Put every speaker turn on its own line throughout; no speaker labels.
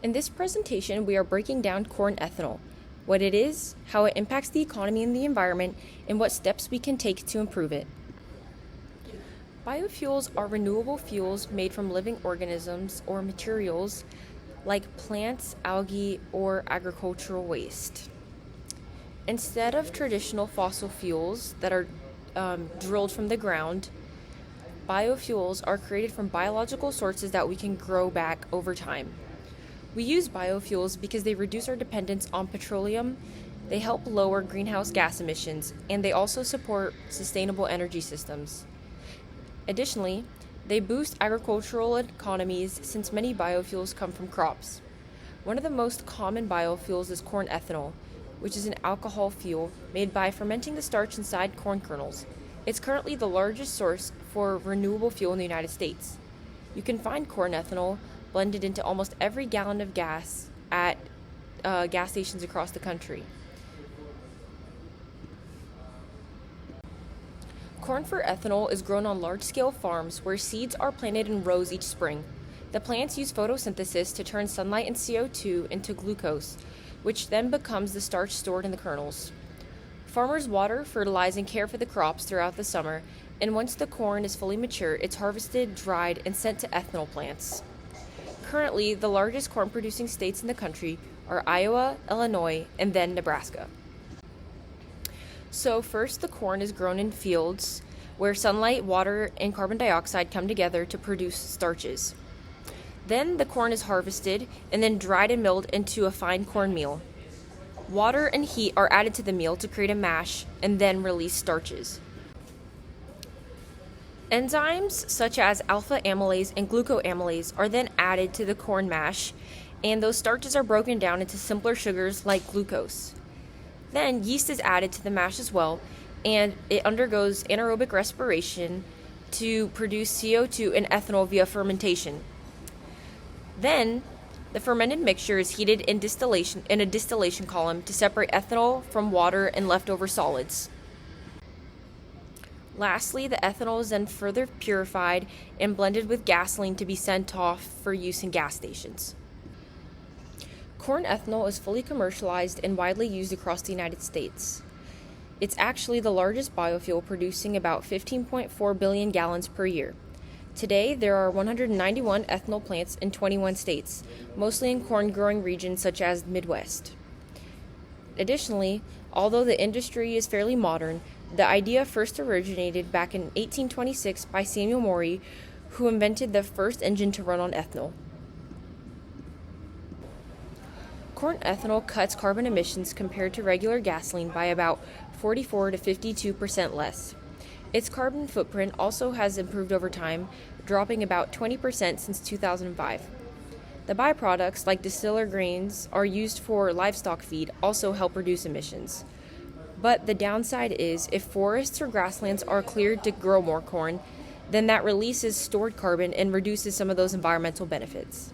In this presentation, we are breaking down corn ethanol, what it is, how it impacts the economy and the environment, and what steps we can take to improve it. Biofuels are renewable fuels made from living organisms or materials like plants, algae, or agricultural waste. Instead of traditional fossil fuels that are drilled from the ground, biofuels are created from biological sources that we can grow back over time. We use biofuels because they reduce our dependence on petroleum, they help lower greenhouse gas emissions, and they also support sustainable energy systems. Additionally, they boost agricultural economies since many biofuels come from crops. One of the most common biofuels is corn ethanol, which is an alcohol fuel made by fermenting the starch inside corn kernels. It's currently the largest source for renewable fuel in the United States. You can find corn ethanol blended into almost every gallon of gas at gas stations across the country. Corn for ethanol is grown on large-scale farms where seeds are planted in rows each spring. The plants use photosynthesis to turn sunlight and CO2 into glucose, which then becomes the starch stored in the kernels. Farmers water, fertilize, and care for the crops throughout the summer, and once the corn is fully mature, it's harvested, dried, and sent to ethanol plants. Currently, the largest corn-producing states in the country are Iowa, Illinois, and then Nebraska. So first, the corn is grown in fields where sunlight, water, and carbon dioxide come together to produce starches. Then the corn is harvested and then dried and milled into a fine corn meal. Water and heat are added to the meal to create a mash and then release starches. Enzymes such as alpha amylase and glucoamylase are then added to the corn mash, and those starches are broken down into simpler sugars like glucose. Then yeast is added to the mash as well, and it undergoes anaerobic respiration to produce CO2 and ethanol via fermentation. Then the fermented mixture is heated in a distillation column to separate ethanol from water and leftover solids. Lastly, the ethanol is then further purified and blended with gasoline to be sent off for use in gas stations. Corn ethanol is fully commercialized and widely used across the United States. It's actually the largest biofuel, producing about 15.4 billion gallons per year. Today, there are 191 ethanol plants in 21 states, mostly in corn-growing regions such as the Midwest. Additionally, although the industry is fairly modern, the idea first originated back in 1826 by Samuel Morey, who invented the first engine to run on ethanol. Corn ethanol cuts carbon emissions compared to regular gasoline by about 44 to 52% less. Its carbon footprint also has improved over time, dropping about 20% since 2005. The byproducts, like distiller grains, are used for livestock feed, also help reduce emissions. But the downside is, if forests or grasslands are cleared to grow more corn, then that releases stored carbon and reduces some of those environmental benefits.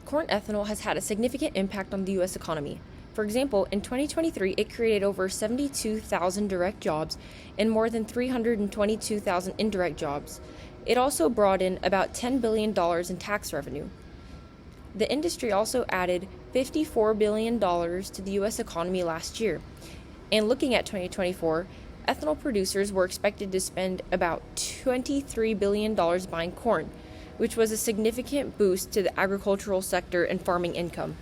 Corn ethanol has had a significant impact on the U.S. economy. For example, in 2023, it created over 72,000 direct jobs and more than 322,000 indirect jobs. It also brought in about $10 billion in tax revenue. The industry also added $54 billion to the U.S. economy last year. And looking at 2024, ethanol producers were expected to spend about $23 billion buying corn, which was a significant boost to the agricultural sector and farming income.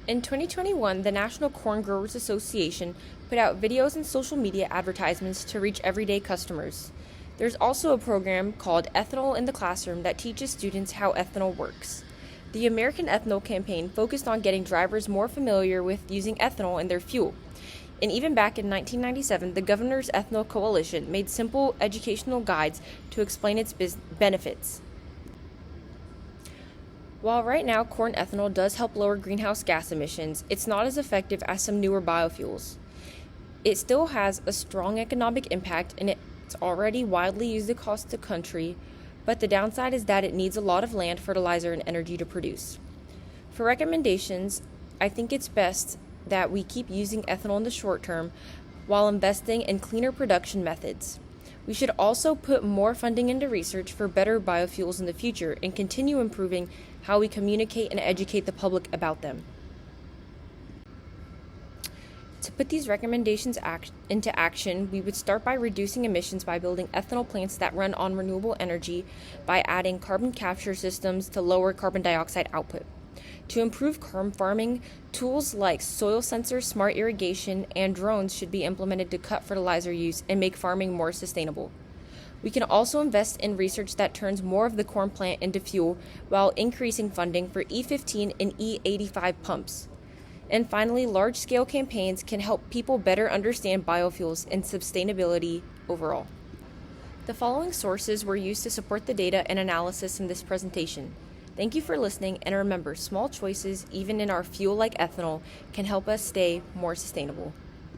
In 2021, the National Corn Growers Association put out videos and social media advertisements to reach everyday customers. There's also a program called Ethanol in the Classroom that teaches students how ethanol works. The American Ethanol Campaign focused on getting drivers more familiar with using ethanol in their fuel. And even back in 1997, the Governor's Ethanol Coalition made simple educational guides to explain its benefits. While right now corn ethanol does help lower greenhouse gas emissions, it's not as effective as some newer biofuels. It still has a strong economic impact, and it's already widely used across the country, but the downside is that it needs a lot of land, fertilizer, and energy to produce. For recommendations, I think it's best that we keep using ethanol in the short term while investing in cleaner production methods. We should also put more funding into research for better biofuels in the future and continue improving how we communicate and educate the public about them. To put these recommendations into action, we would start by reducing emissions by building ethanol plants that run on renewable energy by adding carbon capture systems to lower carbon dioxide output. To improve farming, tools like soil sensors, smart irrigation, and drones should be implemented to cut fertilizer use and make farming more sustainable. We can also invest in research that turns more of the corn plant into fuel while increasing funding for E15 and E85 pumps. And finally, large-scale campaigns can help people better understand biofuels and sustainability overall. The following sources were used to support the data and analysis in this presentation. Thank you for listening, and remember, small choices, even in our fuel like ethanol, can help us stay more sustainable.